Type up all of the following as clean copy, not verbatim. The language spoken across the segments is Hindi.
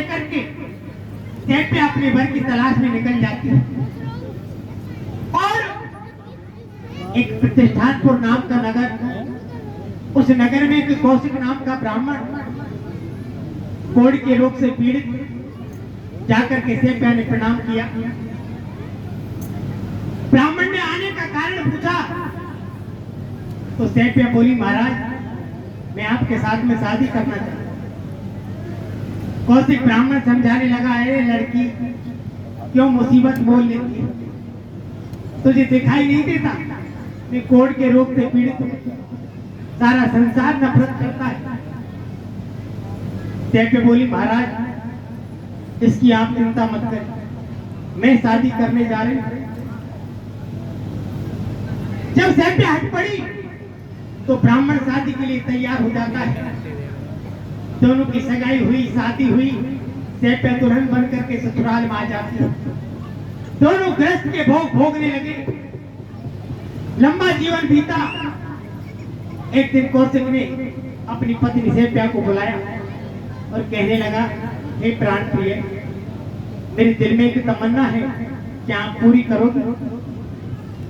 लेकर के सैप्य अपने वर की तलाश में निकल जाती है और एक प्रतिष्ठानपुर नाम का नगर, उस नगर में एक कौशिक नाम का ब्राह्मण कोढ़ के रोग से पीड़ित जाकर के सैप्य ने प्रणाम किया। ब्राह्मण ने आने का कारण पूछा तो सैप्य बोली, महाराज मैं आपके साथ में शादी करना चाहता हूं। कौशिक ब्राह्मण समझाने लगा, अरे लड़की क्यों मुसीबत बोल लेती है, तुझे दिखाई नहीं देता मैं कोढ़ के रोग से पीड़ित हूं, सारा संसार नफरत करता है। सैप्य बोली, महाराज इसकी आप चिंता मत करिए, मैं शादी करने जा रही हूं। जब सैप्य हट पड़ी तो ब्राह्मण शादी के लिए तैयार हो जाता है। दोनों की सगाई हुई, शादी हुई, सैप्य दुल्हन बन करके ससुराल में आ जाती है। दोनों गृहस्थ के भोग भोगने लगे, लंबा जीवन बीता। एक दिन कौशिक ने अपनी पत्नी सैप्य को बुलाया और कहने लगा, हे प्राण प्रिय, मेरे दिल में एक तमन्ना है, क्या आप पूरी करोगे?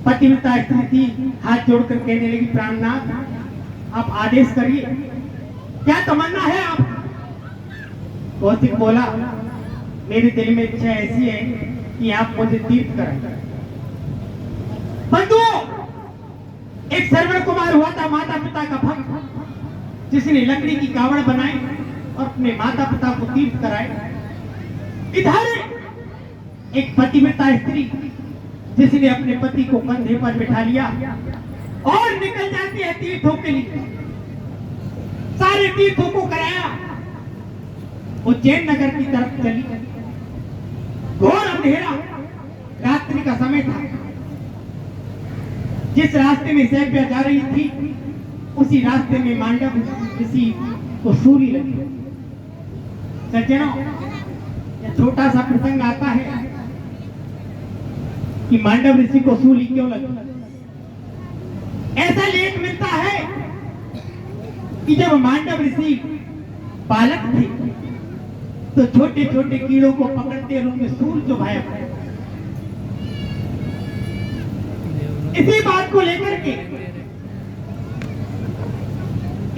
पतिव्रता स्त्री थी, हाथ जोड़कर कहने लगी, प्राणनाथ आप आदेश करिए, क्या तमन्ना है आप? कौशिक बोला, मेरे दिल में इच्छा ऐसी है कि आप मुझे तीर्थ कराएं। बंधुओं, एक श्रवण कुमार हुआ था माता पिता का भक्त, जिसने लकड़ी की कावड़ बनाई और अपने माता पिता को तीर्थ कराए। इधर एक पतिव्रता स्त्री जिसने अपने पति को कंधे पर बिठा लिया और निकल जाती है तीर्थों के लिए। सारे तीर्थों को कराया, उज्जैन नगर की तरफ चली। घोर अंधेरा, रात्रि का समय था। जिस रास्ते में सैप्य जा रही थी उसी रास्ते में मांडव ऋषि को सूली लगी। सज्जनों, छोटा सा प्रसंग आता है कि मांडव ऋषि को सूली क्यों लगी। ऐसा लेख मिलता है कि जब मांडव ऋषि बालक थे तो छोटे छोटे कीड़ों को पकड़ते और उनमें सूल चुभाया। इसी बात को लेकर के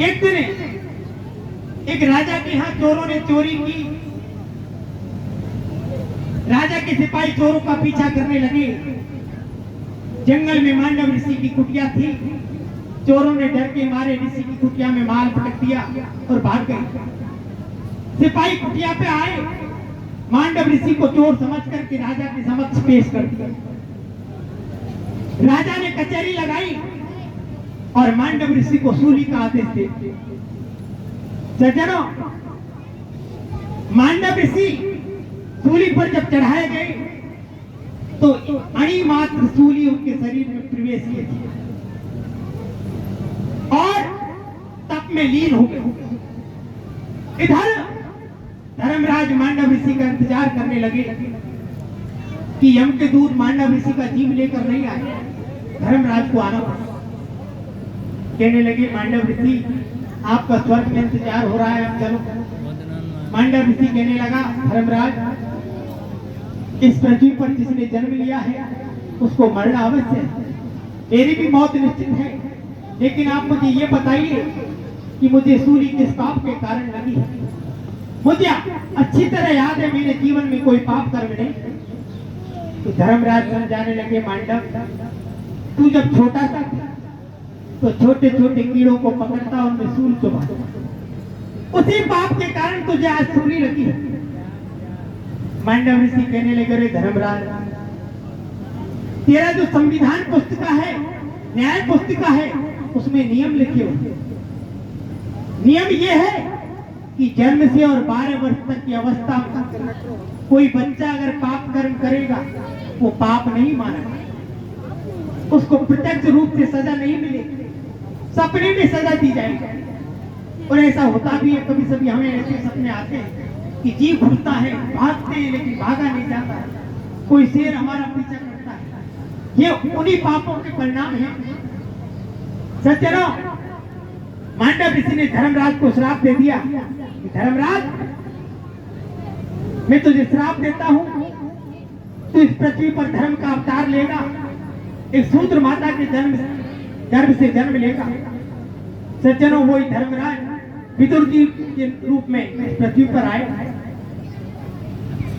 एक दिन एक राजा के यहाँ चोरों ने चोरी की। राजा के सिपाही चोरों का पीछा करने लगे। जंगल में मांडव ऋषि की कुटिया थी। चोरों ने डर के मारे ऋषि की कुटिया में माल पटक दिया और भाग गए। सिपाही कुटिया पे आए, मांडव ऋषि को चोर समझ करके राजा के समक्ष पेश कर दिया। राजा ने कचहरी लगाई और मांडव ऋषि को सूली का आदेश दे दिया। सज्जनों, मांडव ऋषि सूली पर जब चढ़ाए गए तो अणी मात्र सूली उनके शरीर में प्रवेश किए थे और तप में लीन हो गए। इधर धर्मराज मांडव ऋषि का इंतजार करने लगे कि यम के दूत मांडव ऋषि का जीव लेकर नहीं आए। धर्मराज को आना पड़ा। कहने लगे, मांडव ऋषि आपका स्वर्ग में इंतजार हो रहा है, आप चलो। मांडव ऋषि कहने लगा, धर्मराज इस पृथ्वी पर जिसने जन्म लिया है उसको मरना अवश्य है, मेरी भी मौत निश्चित है, लेकिन आप मुझे ये बताइए कि मुझे सूली किस पाप के कारण लगी है। मुझे अच्छी तरह याद है मेरे जीवन में कोई पाप कर्म नहीं। तो धर्मराज समझाने लगे, मांडव तू जब छोटा सा था तो छोटे छोटे कीड़ों को पकड़ता और उनमें सूल चुभाता, उसी पाप के कारण तुझे आज सूली लगी है। मांडव ऋषि कहने लगे, रे धर्मराज, तेरा जो संविधान पुस्तिका है, न्याय पुस्तिका है, उसमें नियम लिखे हुए। नियम ये है कि जन्म से और 12 वर्ष तक की अवस्था में कोई बच्चा अगर पाप कर्म करेगा वो पाप नहीं माना, उसको प्रत्यक्ष रूप से सजा नहीं मिलेगी, सपने में सजा दी जाएगी। और ऐसा होता भी है, कभी कभी हमें ऐसे सपने आते हैं कि जीव घुटता है, भागते हैं लेकिन भागा नहीं जाता है, कोई शेर हमारा पीछा करता है। ये उन्हीं पापों के परिणाम हैं। सज्जनों, मांडव ऋषि ने धर्मराज को श्राप दे दिया कि धर्मराज मैं तुझे श्राप देता हूं, तू इस पृथ्वी पर धर्म का अवतार लेगा, एक शूद्र माता के गर्भ से जन्म लेगा। सज्जनों, वो ही धर्मराज विदुर जी के रूप में इस पृथ्वी पर आए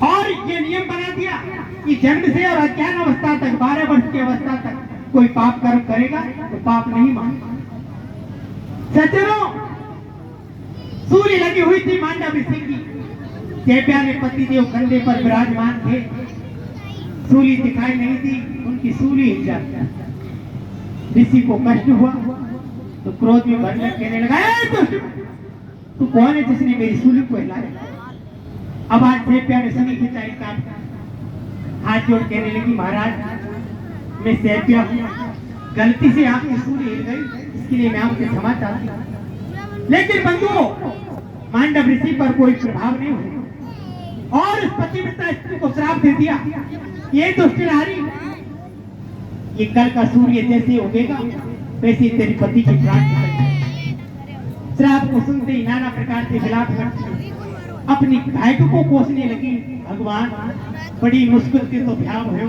और ये नियम बना दिया कि जन्म से और अज्ञान अवस्था तक 12 वर्ष की अवस्था तक कोई पाप कर्म करेगा तो पाप नहीं मानेगा। सज्जनों, सूली लगी हुई थी मांडव ऋषि की। चैप्या ने पतिदेव कंधे पर विराजमान थे, सूली दिखाई नहीं दी, उनकी सूली हिल जाती। ऋषि को कष्ट हुआ तो क्रोध में भरकर कहने लगा, तू कौन है जिसने मेरी सूली को हिलाया? अब आज चैप्या ने सुनी खिंचाई काट हाथ जोड़ कहने लगी, महाराज मैं चैप्या हूं, गलती से आपकी सूली हिल गई, इसके लिए मैं आपसे क्षमा चाहती हूं। लेकिन बंधुओं, मांडव ऋषि पर कोई प्रभाव नहीं हुआ और इस पतिव्रता स्त्री को श्राप दे दिया, ये दुष्ट नारी, ये कल का सूर्य जैसे उगेगा वैसे तेरे पति की प्राण निकलेगी। श्राप को सुनते ही नाना प्रकार से विलाप करती अपनी भाग्य को कोसने लगी। भगवान, बड़ी मुश्किल से तो ब्याह भयो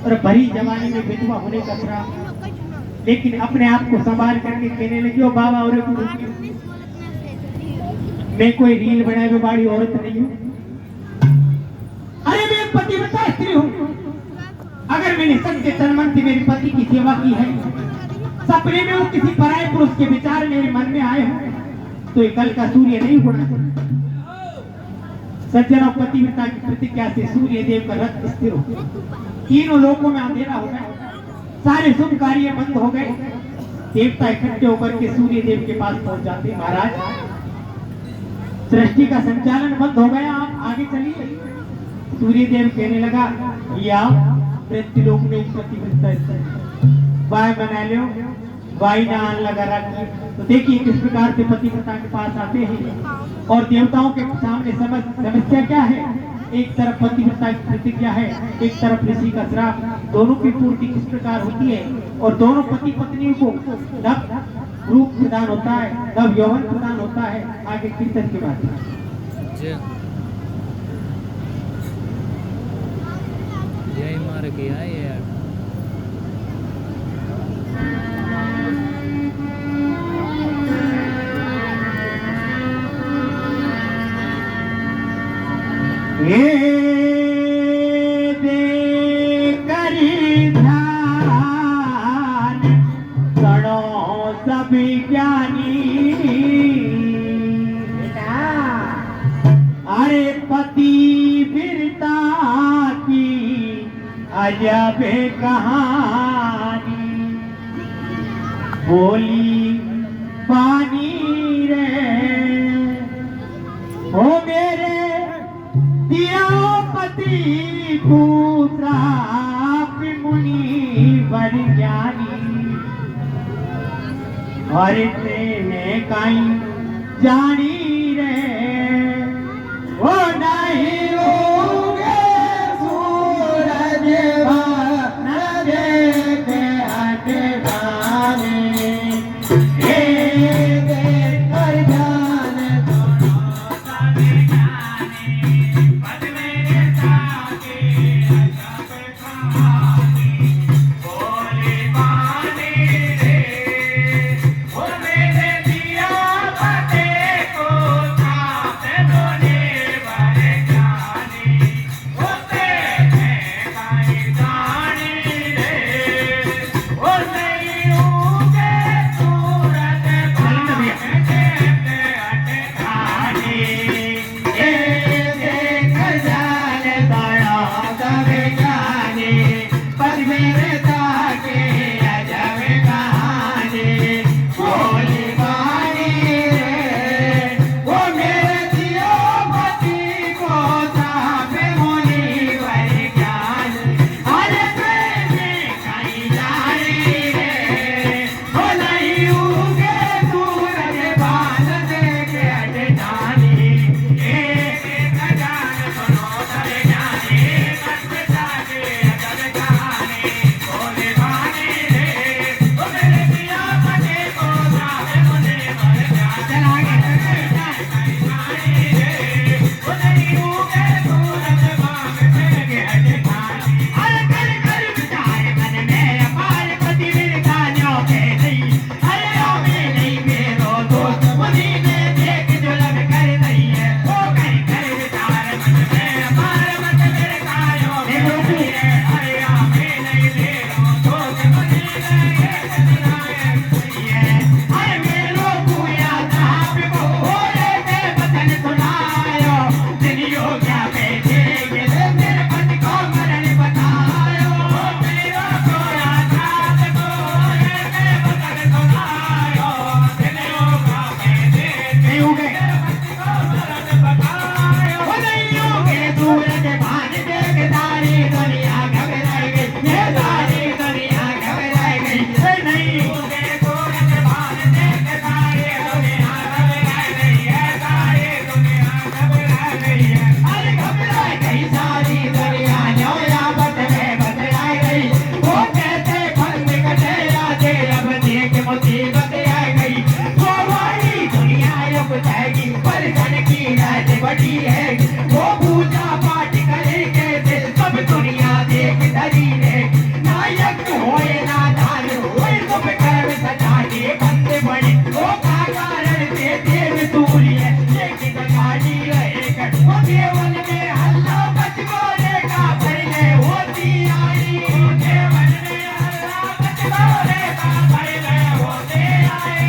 और भरी जवानी में विधवा होने का श्राप। लेकिन अपने आप को संभाल करके कहने लगी, ओ बाबा और मैं कोई रील बनाए हुए बाड़ी औरत नहीं हूँ, अरे मैं एक पतिव्रता स्त्री हूँ। अगर मैंने सत्य तन मन से मेरे पति की सेवा की है, सपने में वो किसी पराये पुरुष के विचार मेरे मन में आए हो, तो ये कल का सूर्य नहीं होना। सज्जनों, पतिव्रता की प्रतिज्ञा से सूर्य देव का रथ स्थिर हो गया, तीनों लोकों में अंधेरा हो गया, सारे शुभ कार्य बंद हो गए। देवता इकट्ठे होकर के सूर्य देव के पास पहुंच जाते, महाराज सृष्टि का संचालन बंद हो गया, आप आगे चलिए। सूर्य देव कहने लगा, या मृत्यु लोक में पतिव्रता वाय बना लो, वाई नान लगा रखिए। तो देखिए किस प्रकार से पतिव्रता के पास आते हैं और देवताओं के सामने समस्या क्या है। एक तरफ पतिव्रता की प्रतिज्ञा है, एक तरफ ऋषि का श्राप, दोनों की पूर्ति किस प्रकार होती है और दोनों पति पत्नियों को नव रूप प्रदान होता है, नव यौवन प्रदान होता है। आगे कीर्तन के बाद जय मार के आए यार। करी ध्यान सड़ो सभी ज्ञानी, अरे पतिव्रता की अजब कहानी, बोली पानी रे हो मेरे दिया पति पूत्रा मुनि वर ज्ञानी, और तेने कहीं जानी रे वो नहीं होगे सूरज न देखे अटकाने, वन में हल्ला मच गोरे का पहले होती आई वन में हल्ला मच गोरे का पहले होते आए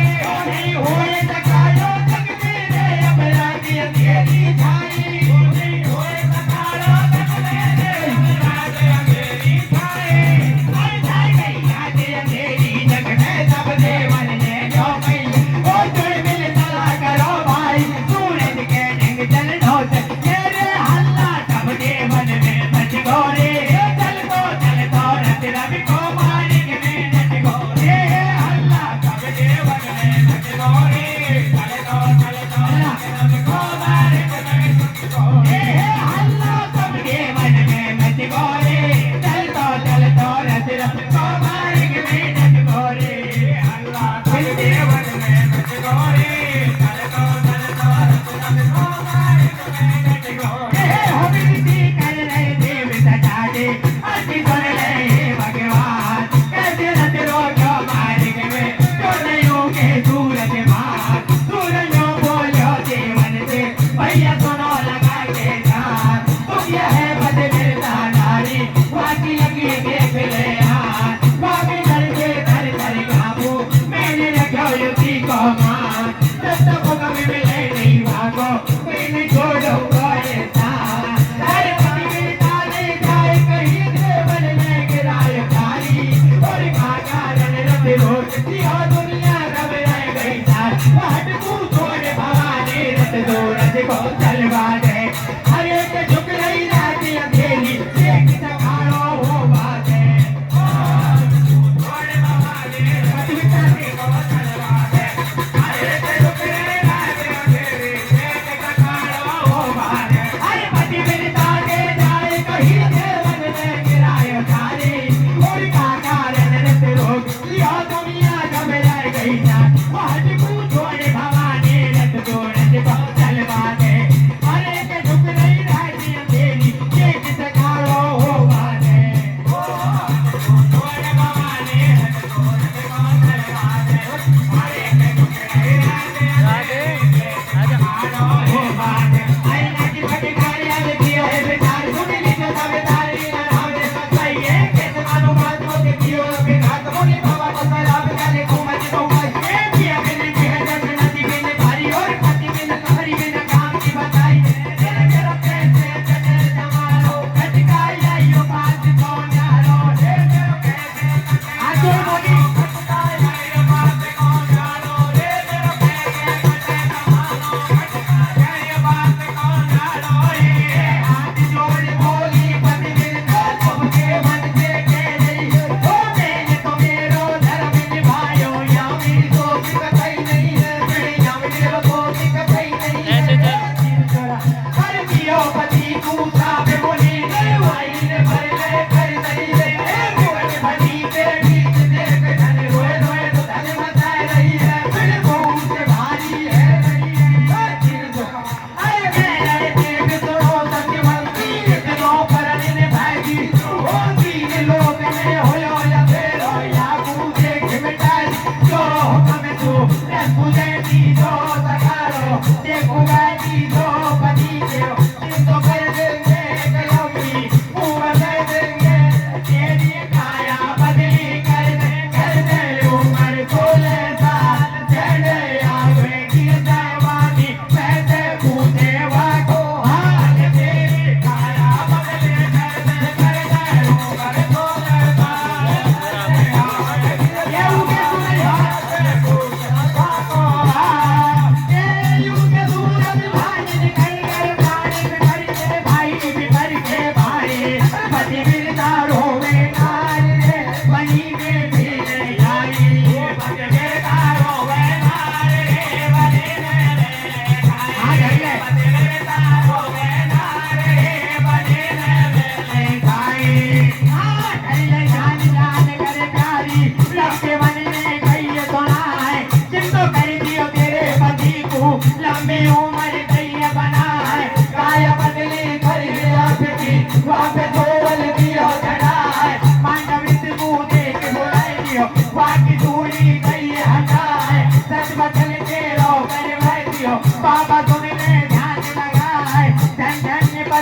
नहीं होए सकायो तक मेरे अपराधी अंधेरी छाई नहीं होए सकायो तक मेरे अपराधी अंधेरी छाई और छाई गई आते अंधेरी जग में सब देवन ने जो गई ओ जुड़ मिल चला करो भाई सूरज के ढंग चल ढोस मेरे हल्ला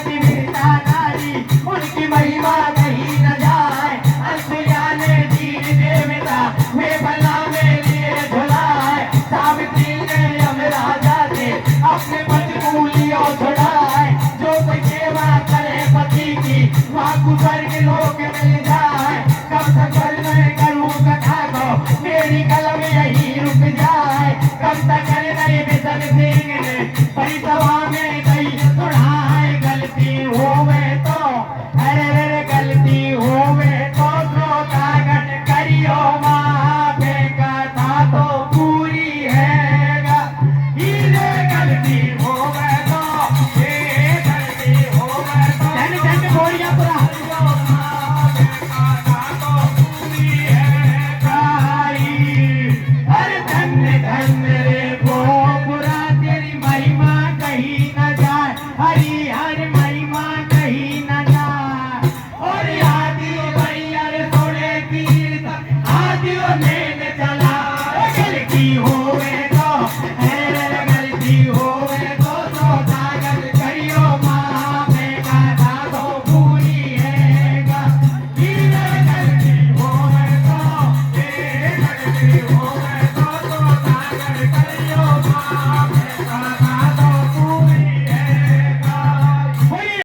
अति वीरता नारी, उनकी महिमा कहीं न जाए। अनसुईया ने दीन देवता वे बला में लिए झुलाए। सावित्री ने यमराजा से अपने प्रतिकूलियों छुड़ाए। जो कोई सेवा करे पति की, वहाँ को स्वर्ग लोक मिल जाए।